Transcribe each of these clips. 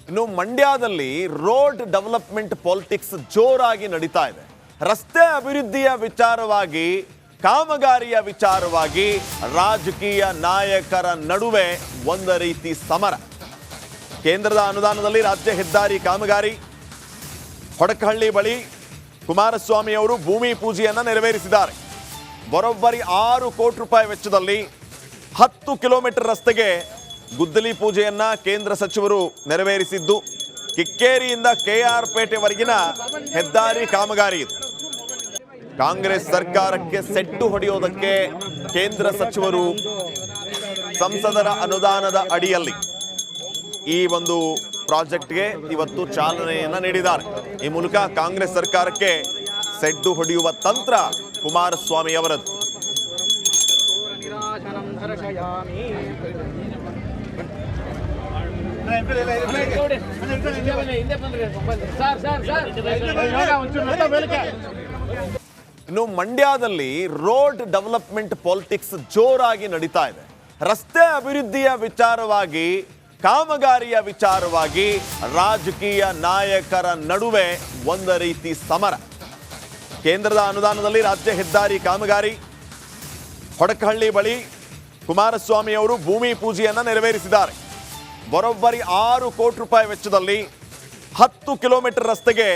ಇನ್ನು ಮಂಡ್ಯದಲ್ಲಿ road development politics ಜೋರಾಗಿ ನಡೀತಾ ಇದೆ. ರಸ್ತೆ ಅಭಿವೃದ್ಧಿಯ ವಿಚಾರವಾಗಿ, ಕಾಮಗಾರಿಯ ವಿಚಾರವಾಗಿ ರಾಜಕೀಯ ನಾಯಕರ ನಡುವೆ ಒಂದು ರೀತಿ ಸಮರ. ಕೇಂದ್ರದ ಅನುದಾನದಲ್ಲಿ ರಾಜ್ಯ ಹೆದ್ದಾರಿ ಕಾಮಗಾರಿ ಹೊಡಕಹಳ್ಳಿ ಬಳಿ ಕುಮಾರಸ್ವಾಮಿ ಅವರು ಭೂಮಿ ಪೂಜೆಯನ್ನು ನೆರವೇರಿಸಿದ್ದಾರೆ. ಬರೋಬ್ಬರಿ 6 ಕೋಟಿ ರೂಪಾಯಿ ವೆಚ್ಚದಲ್ಲಿ 10 ಕಿಲೋಮೀಟರ್ ರಸ್ತೆಗೆ ಗುದ್ದಲಿ ಪೂಜೆಯನ್ನ ಕೇಂದ್ರ ಸಚಿವರು ನೆರವೇರಿಸಿದ್ದು, ಕಿಕ್ಕೇರಿಯಿಂದ ಕೆಆರ್ ಪೇಟೆವರೆಗಿನ ಹೆದ್ದಾರಿ ಕಾಮಗಾರಿ ಇದು. ಕಾಂಗ್ರೆಸ್ ಸರ್ಕಾರಕ್ಕೆ ಸೆಟ್ಟು ಹೊಡೆಯೋದಕ್ಕೆ ಕೇಂದ್ರ ಸಚಿವರು ಸಂಸದರ ಅನುದಾನದ ಅಡಿಯಲ್ಲಿ ಈ ಒಂದು ಪ್ರಾಜೆಕ್ಟ್ಗೆ ಇವತ್ತು ಚಾಲನೆಯನ್ನ ನೀಡಿದ್ದಾರೆ. ಈ ಮೂಲಕ ಕಾಂಗ್ರೆಸ್ ಸರ್ಕಾರಕ್ಕೆ ಸೆಡ್ಡು ಹೊಡೆಯುವ ತಂತ್ರ ಕುಮಾರಸ್ವಾಮಿ ಅವರದ್ದು. ಇನ್ನು ಮಂಡ್ಯದಲ್ಲಿ ರೋಡ್ ಡೆವಲಪ್ಮೆಂಟ್ ಪಾಲಿಟಿಕ್ಸ್ ಜೋರಾಗಿ ನಡೀತಾ ಇದೆ. ರಸ್ತೆ ಅಭಿವೃದ್ಧಿಯ ವಿಚಾರವಾಗಿ, ಕಾಮಗಾರಿಯ ವಿಚಾರವಾಗಿ ರಾಜಕೀಯ ನಾಯಕರ ನಡುವೆ ಒಂದು ರೀತಿ ಸಮರ. ಕೇಂದ್ರದ ಅನುದಾನದಲ್ಲಿ ರಾಜ್ಯ ಹೆದ್ದಾರಿ ಕಾಮಗಾರಿ ಹೊಡಕಹಳ್ಳಿ ಬಳಿ ಕುಮಾರಸ್ವಾಮಿ ಅವರು ಭೂಮಿ ಪೂಜೆಯನ್ನು ನೆರವೇರಿಸಿದ್ದಾರೆ. ಬರೋಬ್ಬರಿ 6 ಕೋಟಿ ರೂಪಾಯಿ ವೆಚ್ಚದಲ್ಲಿ 10 ಕಿಲೋಮೀಟರ್ ರಸ್ತೆಗೆ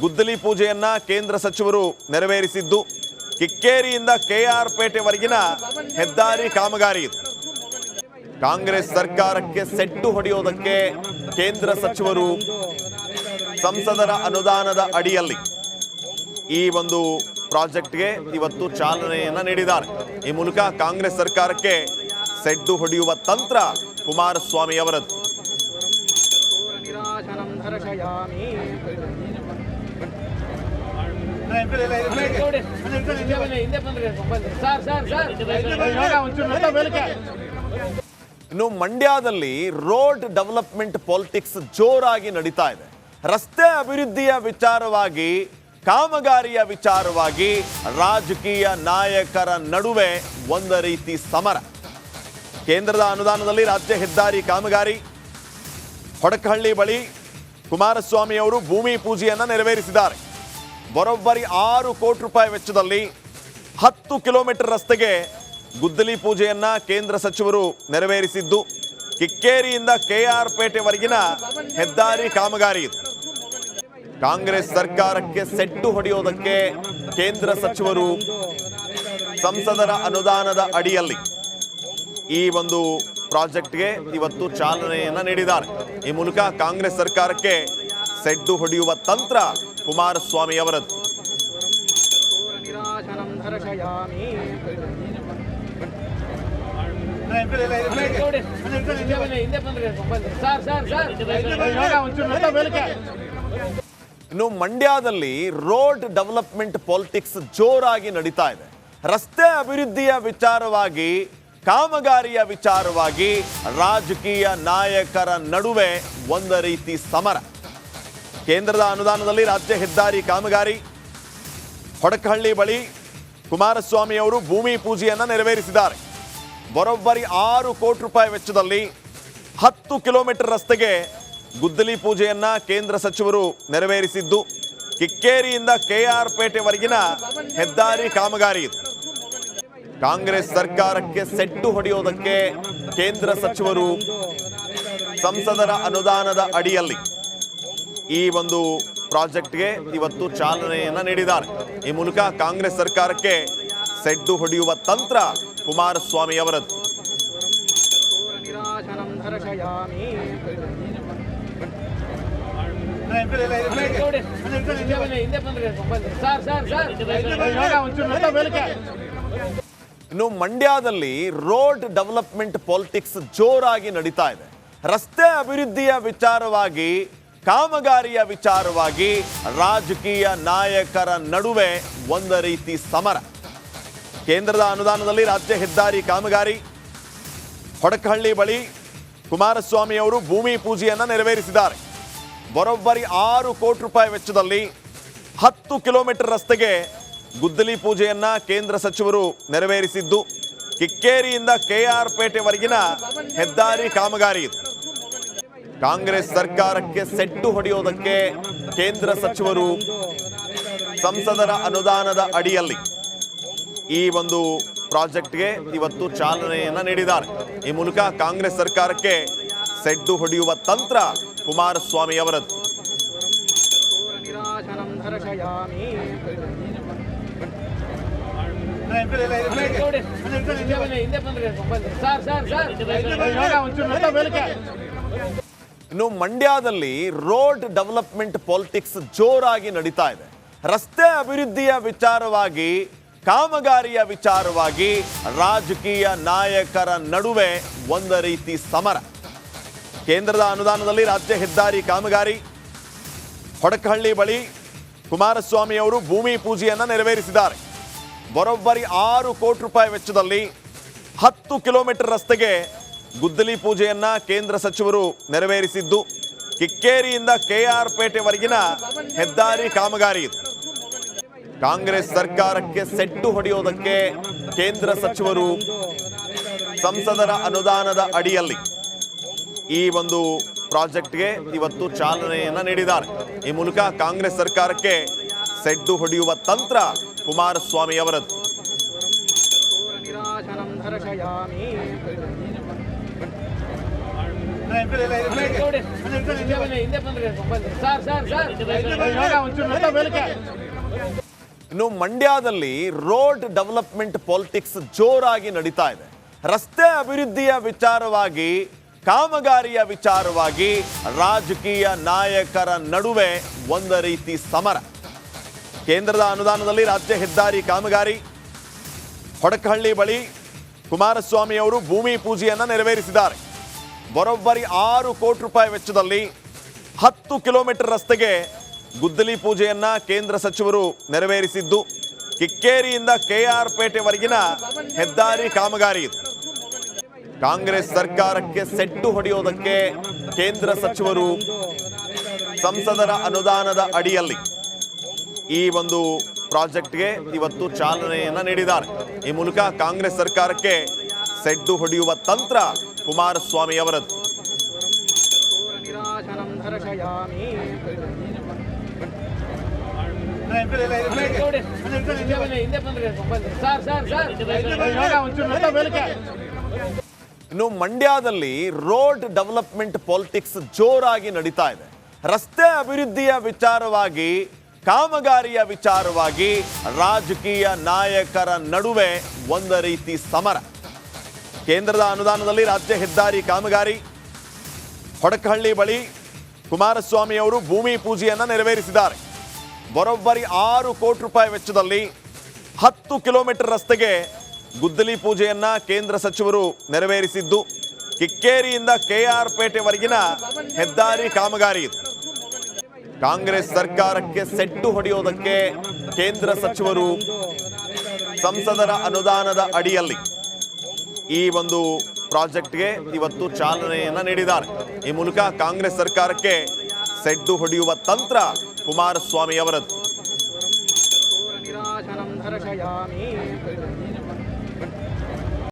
ಗುದ್ದಲಿ ಪೂಜೆಯನ್ನ ಕೇಂದ್ರ ಸಚಿವರು ನೆರವೇರಿಸಿದ್ದು, ಕಿಕ್ಕೇರಿಯಿಂದ ಕೆಆರ್ ಪೇಟೆವರೆಗಿನ ಹೆದ್ದಾರಿ ಕಾಮಗಾರಿ ಇದು. ಕಾಂಗ್ರೆಸ್ ಸರ್ಕಾರಕ್ಕೆ ಸೆಟ್ಟು ಹೊಡೆಯೋದಕ್ಕೆ ಕೇಂದ್ರ ಸಚಿವರು ಸಂಸದರ ಅನುದಾನದ ಅಡಿಯಲ್ಲಿ ಈ ಒಂದು ಪ್ರಾಜೆಕ್ಟ್ಗೆ ಇವತ್ತು ಚಾಲನೆಯನ್ನ ನೀಡಿದ್ದಾರೆ. ಈ ಮೂಲಕ ಕಾಂಗ್ರೆಸ್ ಸರ್ಕಾರಕ್ಕೆ ಸೆಡ್ಡು ಹೊಡೆಯುವ ತಂತ್ರ ಕುಮಾರಸ್ವಾಮಿ ಅವರದ್ದು. ಇನ್ನು ಮಂಡ್ಯದಲ್ಲಿ ರೋಡ್ ಡೆವಲಪ್ಮೆಂಟ್ ಪಾಲಿಟಿಕ್ಸ್ ಜೋರಾಗಿ ನಡೀತಾ ಇದೆ. ರಸ್ತೆ ಅಭಿವೃದ್ಧಿಯ ವಿಚಾರವಾಗಿ, ಕಾಮಗಾರಿಯ ವಿಚಾರವಾಗಿ ರಾಜಕೀಯ ನಾಯಕರ ನಡುವೆ ಒಂದು ರೀತಿ ಸಮರ. ಕೇಂದ್ರದ ಅನುದಾನದಲ್ಲಿ ರಾಜ್ಯ ಹೆದ್ದಾರಿ ಕಾಮಗಾರಿ ಹೊಡಕಹಳ್ಳಿ ಬಳಿ ಕುಮಾರಸ್ವಾಮಿ ಅವರು ಭೂಮಿ ಪೂಜೆಯನ್ನು ನೆರವೇರಿಸಿದ್ದಾರೆ. ಬರೋಬ್ಬರಿ 6 ಕೋಟಿ ರೂಪಾಯಿ ವೆಚ್ಚದಲ್ಲಿ 10 ಕಿಲೋಮೀಟರ್ ರಸ್ತೆಗೆ ಗುದ್ದಲಿ ಪೂಜೆಯನ್ನ ಕೇಂದ್ರ ಸಚಿವರು ನೆರವೇರಿಸಿದ್ದು, ಕಿಕ್ಕೇರಿಯಿಂದ ಕೆಆರ್ ಪೇಟೆವರೆಗಿನ ಹೆದ್ದಾರಿ ಕಾಮಗಾರಿ ಇದು. ಕಾಂಗ್ರೆಸ್ ಸರ್ಕಾರಕ್ಕೆ ಸೆಟ್ಟು ಹೊಡೆಯೋದಕ್ಕೆ ಕೇಂದ್ರ ಸಚಿವರು ಸಂಸದರ ಅನುದಾನದ ಅಡಿಯಲ್ಲಿ ಈ ಒಂದು ಪ್ರಾಜೆಕ್ಟ್ಗೆ ಇವತ್ತು ಚಾಲನೆಯನ್ನ ನೀಡಿದ್ದಾರೆ. ಈ ಮೂಲಕ ಕಾಂಗ್ರೆಸ್ ಸರ್ಕಾರಕ್ಕೆ ಸೆಡ್ಡು ಹೊಡೆಯುವ ತಂತ್ರ ಕುಮಾರಸ್ವಾಮಿ ಅವರದ್ದು. ಇನ್ನು ಮಂಡ್ಯದಲ್ಲಿ ರೋಡ್ ಡೆವಲಪ್ಮೆಂಟ್ ಪಾಲಿಟಿಕ್ಸ್ ಜೋರಾಗಿ ನಡೀತಾ ಇದೆ. ರಸ್ತೆ ಅಭಿವೃದ್ಧಿಯ ವಿಚಾರವಾಗಿ, ಕಾಮಗಾರಿಯ ವಿಚಾರವಾಗಿ ರಾಜಕೀಯ ನಾಯಕರ ನಡುವೆ ಒಂದು ರೀತಿ ಸಮರ. ಕೇಂದ್ರದ ಅನುದಾನದಲ್ಲಿ ರಾಜ್ಯ ಹೆದ್ದಾರಿ ಕಾಮಗಾರಿ ಹೊಡಕಹಳ್ಳಿ ಬಳಿ ಕುಮಾರಸ್ವಾಮಿ ಅವರು ಭೂಮಿ ಪೂಜೆಯನ್ನು ನೆರವೇರಿಸಿದ್ದಾರೆ. ಬರೋಬ್ಬರಿ 6 ಕೋಟಿ ರೂಪಾಯಿ ವೆಚ್ಚದಲ್ಲಿ 10 ಕಿಲೋಮೀಟರ್ ರಸ್ತೆಗೆ ಗುದ್ದಲಿ ಪೂಜೆಯನ್ನ ಕೇಂದ್ರ ಸಚಿವರು ನೆರವೇರಿಸಿದ್ದು, ಕಿಕ್ಕೇರಿಯಿಂದ ಕೆಆರ್ ಪೇಟೆವರೆಗಿನ ಹೆದ್ದಾರಿ ಕಾಮಗಾರಿ ಇದು. ಕಾಂಗ್ರೆಸ್ ಸರ್ಕಾರಕ್ಕೆ ಸೆಟ್ಟು ಹೊಡೆಯೋದಕ್ಕೆ ಕೇಂದ್ರ ಸಚಿವರು ಸಂಸದರ ಅನುದಾನದ ಅಡಿಯಲ್ಲಿ ಈ ಒಂದು ಪ್ರಾಜೆಕ್ಟ್ಗೆ ಇವತ್ತು ಚಾಲನೆಯನ್ನ ನೀಡಿದ್ದಾರೆ. ಈ ಮೂಲಕ ಕಾಂಗ್ರೆಸ್ ಸರ್ಕಾರಕ್ಕೆ ಸೆಡ್ಡು ಹೊಡೆಯುವ ತಂತ್ರ ಕುಮಾರಸ್ವಾಮಿ ಅವರದ್ದು. ಇನ್ನು ಮಂಡ್ಯದಲ್ಲಿ ರೋಡ್ ಡೆವಲಪ್ಮೆಂಟ್ ಪಾಲಿಟಿಕ್ಸ್ ಜೋರಾಗಿ ನಡೀತಾ ಇದೆ. ರಸ್ತೆ ಅಭಿವೃದ್ಧಿಯ ವಿಚಾರವಾಗಿ, ಕಾಮಗಾರಿಯ ವಿಚಾರವಾಗಿ ರಾಜಕೀಯ ನಾಯಕರ ನಡುವೆ ಒಂದು ರೀತಿ ಸಮರ. ಕೇಂದ್ರದ ಅನುದಾನದಲ್ಲಿ ರಾಜ್ಯ ಹೆದ್ದಾರಿ ಕಾಮಗಾರಿ ಹೊಡಕಹಳ್ಳಿ ಬಳಿ ಕುಮಾರಸ್ವಾಮಿ ಅವರು ಭೂಮಿ ಪೂಜೆಯನ್ನು ನೆರವೇರಿಸಿದ್ದಾರೆ. ಬರೋಬ್ಬರಿ 6 ಕೋಟಿ ರೂಪಾಯಿ ವೆಚ್ಚದಲ್ಲಿ 10 ಕಿಲೋಮೀಟರ್ ರಸ್ತೆಗೆ ಗುದ್ದಲಿ ಪೂಜೆಯನ್ನ ಕೇಂದ್ರ ಸಚಿವರು ನೆರವೇರಿಸಿದ್ದು, ಕಿಕ್ಕೇರಿಯಿಂದ ಕೆಆರ್ ಪೇಟೆವರೆಗಿನ ಹೆದ್ದಾರಿ ಕಾಮಗಾರಿ ಇದು. ಕಾಂಗ್ರೆಸ್ ಸರ್ಕಾರಕ್ಕೆ ಸೆಟ್ಟು ಹೊಡೆಯೋದಕ್ಕೆ ಕೇಂದ್ರ ಸಚಿವರು ಸಂಸದರ ಅನುದಾನದ ಅಡಿಯಲ್ಲಿ ಈ ಒಂದು ಪ್ರಾಜೆಕ್ಟ್ಗೆ ಇವತ್ತು ಚಾಲನೆಯನ್ನ ನೀಡಿದ್ದಾರೆ. ಈ ಮೂಲಕ ಕಾಂಗ್ರೆಸ್ ಸರ್ಕಾರಕ್ಕೆ ಸೆಡ್ಡು ಹೊಡೆಯುವ ತಂತ್ರ ಕುಮಾರಸ್ವಾಮಿ ಅವರದ್ದು. ಇನ್ನು ಮಂಡ್ಯದಲ್ಲಿ ರೋಡ್ ಡೆವಲಪ್ಮೆಂಟ್ ಪಾಲಿಟಿಕ್ಸ್ ಜೋರಾಗಿ ನಡೀತಾ ಇದೆ. ರಸ್ತೆ ಅಭಿವೃದ್ಧಿಯ ವಿಚಾರವಾಗಿ, ಕಾಮಗಾರಿಯ ವಿಚಾರವಾಗಿ ರಾಜಕೀಯ ನಾಯಕರ ನಡುವೆ ಒಂದು ರೀತಿ ಸಮರ. ಕೇಂದ್ರದ ಅನುದಾನದಲ್ಲಿ ರಾಜ್ಯ ಹೆದ್ದಾರಿ ಕಾಮಗಾರಿ ಹೊಡಕಹಳ್ಳಿ ಬಳಿ ಕುಮಾರಸ್ವಾಮಿ ಅವರು ಭೂಮಿ ಪೂಜೆಯನ್ನ ನೆರವೇರಿಸಿದ್ದಾರೆ. ಬರೋಬ್ಬರಿ 6 ಕೋಟಿ ರೂಪಾಯಿ ವೆಚ್ಚದಲ್ಲಿ 10 ಕಿಲೋಮೀಟರ್ ರಸ್ತೆಗೆ ಗುದ್ದಲಿ ಪೂಜೆಯನ್ನ ಕೇಂದ್ರ ಸಚಿವರು ನೆರವೇರಿಸಿದ್ದು, ಕಿಕ್ಕೇರಿಯಿಂದ ಕೆಆರ್ ಪೇಟೆವರೆಗಿನ ಹೆದ್ದಾರಿ ಕಾಮಗಾರಿ ಇದು. ಕಾಂಗ್ರೆಸ್ ಸರ್ಕಾರಕ್ಕೆ ಸೆಟ್ಟು ಹೊಡೆಯೋದಕ್ಕೆ ಕೇಂದ್ರ ಸಚಿವರು ಸಂಸದರ ಅನುದಾನದ ಅಡಿಯಲ್ಲಿ ಈ ಒಂದು ಪ್ರಾಜೆಕ್ಟ್ಗೆ ಇವತ್ತು ಚಾಲನೆಯನ್ನ ನೀಡಿದ್ದಾರೆ. ಈ ಮೂಲಕ ಕಾಂಗ್ರೆಸ್ ಸರ್ಕಾರಕ್ಕೆ ಸೆಡ್ಡು ಹೊಡೆಯುವ ತಂತ್ರ ಕುಮಾರಸ್ವಾಮಿ ಅವರದ್ದು. ಇನ್ನು ಮಂಡ್ಯದಲ್ಲಿ ರೋಡ್ ಡೆವಲಪ್ಮೆಂಟ್ ಪಾಲಿಟಿಕ್ಸ್ ಜೋರಾಗಿ ನಡೀತಾ ಇದೆ. ರಸ್ತೆ ಅಭಿವೃದ್ಧಿಯ ವಿಚಾರವಾಗಿ, ಕಾಮಗಾರಿಯ ವಿಚಾರವಾಗಿ ರಾಜಕೀಯ ನಾಯಕರ ನಡುವೆ ಒಂದು ರೀತಿ ಸಮರ. ಕೇಂದ್ರದ ಅನುದಾನದಲ್ಲಿ ರಾಜ್ಯ ಹೆದ್ದಾರಿ ಕಾಮಗಾರಿ ಹೊಡಕಹಳ್ಳಿ ಬಳಿ ಕುಮಾರಸ್ವಾಮಿ ಅವರು ಭೂಮಿ ಪೂಜೆಯನ್ನ ನೆರವೇರಿಸಿದ್ದಾರೆ. ಬರೋಬ್ಬರಿ 6 ಕೋಟಿ ರೂಪಾಯಿ ವೆಚ್ಚದಲ್ಲಿ 10 ಕಿಲೋಮೀಟರ್ ರಸ್ತೆಗೆ ಗುದ್ದಲಿ ಪೂಜೆಯನ್ನ ಕೇಂದ್ರ ಸಚಿವರು ನೆರವೇರಿಸಿದ್ದು, ಕಿಕ್ಕೇರಿಯಿಂದ ಕೆಆರ್ ಪೇಟೆವರೆಗಿನ ಹೆದ್ದಾರಿ ಕಾಮಗಾರಿ ಇದು. ಕಾಂಗ್ರೆಸ್ ಸರ್ಕಾರಕ್ಕೆ ಸೆಟ್ಟು ಹೊಡೆಯೋದಕ್ಕೆ ಕೇಂದ್ರ ಸಚಿವರು ಸಂಸದರ ಅನುದಾನದ ಅಡಿಯಲ್ಲಿ ಈ ಒಂದು ಪ್ರಾಜೆಕ್ಟ್ಗೆ ಇವತ್ತು ಚಾಲನೆಯನ್ನ ನೀಡಿದ್ದಾರೆ. ಈ ಮೂಲಕ ಕಾಂಗ್ರೆಸ್ ಸರ್ಕಾರಕ್ಕೆ ಸೆಡ್ಡು ಹೊಡೆಯುವ ತಂತ್ರ ಕುಮಾರಸ್ವಾಮಿ ಅವರದ್ದು. ಇನ್ನು ಮಂಡ್ಯದಲ್ಲಿ ರೋಡ್ ಡೆವಲಪ್ಮೆಂಟ್ ಪಾಲಿಟಿಕ್ಸ್ ಜೋರಾಗಿ ನಡೀತಾ ಇದೆ. ರಸ್ತೆ ಅಭಿವೃದ್ಧಿಯ ವಿಚಾರವಾಗಿ, ಕಾಮಗಾರಿಯ ವಿಚಾರವಾಗಿ ರಾಜಕೀಯ ನಾಯಕರ ನಡುವೆ ಒಂದು ರೀತಿ ಸಮರ. ಕೇಂದ್ರದ ಅನುದಾನದಲ್ಲಿ ರಾಜ್ಯ ಹೆದ್ದಾರಿ ಕಾಮಗಾರಿ ಹೊಡಕಹಳ್ಳಿ ಬಳಿ ಕುಮಾರಸ್ವಾಮಿ ಅವರು ಭೂಮಿ ಪೂಜೆಯನ್ನ ನೆರವೇರಿಸಿದ್ದಾರೆ. ಬರೋಬ್ಬರಿ 6 ಕೋಟಿ ರೂಪಾಯಿ ವೆಚ್ಚದಲ್ಲಿ 10 ಕಿಲೋಮೀಟರ್ ರಸ್ತೆಗೆ ಗುದ್ದಲಿ ಪೂಜೆಯನ್ನ ಕೇಂದ್ರ ಸಚಿವರು ನೆರವೇರಿಸಿದ್ದು, ಕಿಕ್ಕೇರಿಯಿಂದ ಕೆಆರ್ ಪೇಟೆವರೆಗಿನ ಹೆದ್ದಾರಿ ಕಾಮಗಾರಿ ಇದು. ಕಾಂಗ್ರೆಸ್ ಸರ್ಕಾರಕ್ಕೆ ಸೆಟ್ಟು ಹೊಡೆಯೋದಕ್ಕೆ ಕೇಂದ್ರ ಸಚಿವರು ಸಂಸದರ ಅನುದಾನದ ಅಡಿಯಲ್ಲಿ ಈ ಒಂದು ಪ್ರಾಜೆಕ್ಟ್ಗೆ ಇವತ್ತು ಚಾಲನೆಯನ್ನ ನೀಡಿದ್ದಾರೆ. ಈ ಮೂಲಕ ಕಾಂಗ್ರೆಸ್ ಸರ್ಕಾರಕ್ಕೆ ಸೆಡ್ಡು ಹೊಡೆಯುವ ತಂತ್ರ ಕುಮಾರಸ್ವಾಮಿ ಅವರದ್ದು.